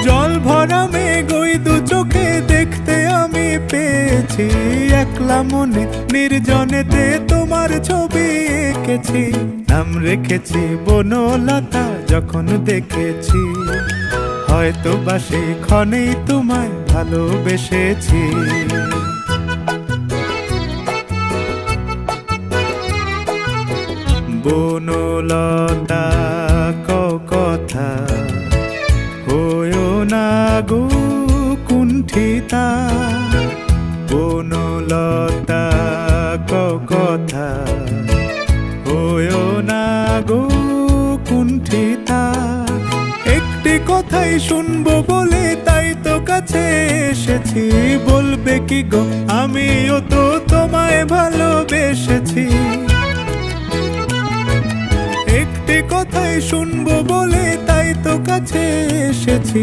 জল ভরা মেঘ ওই দু চোখে দেখতে আমি পেয়েছি, একলা মনে নির্জনেতে তোমার ছবি এঁকেছি। নাম রেখেছি বনলতা যখন দেখেছি, হয়তো বা সেই ক্ষণেই তোমায় ভালোবেসেছি। বনলতা কথা হয়ো না গো কুণ্ঠিতা, বনলতা কথা হয়ো না গো কুণ্ঠিতা। একটি কথাই শুনবো বলে তাই তো কাছে এসেছি, বলবে কি গো আমিও তো তোমায় ভালোবেসেছি। একটি কথাই শুনবো বলে তাই তো কাছে এসেছি,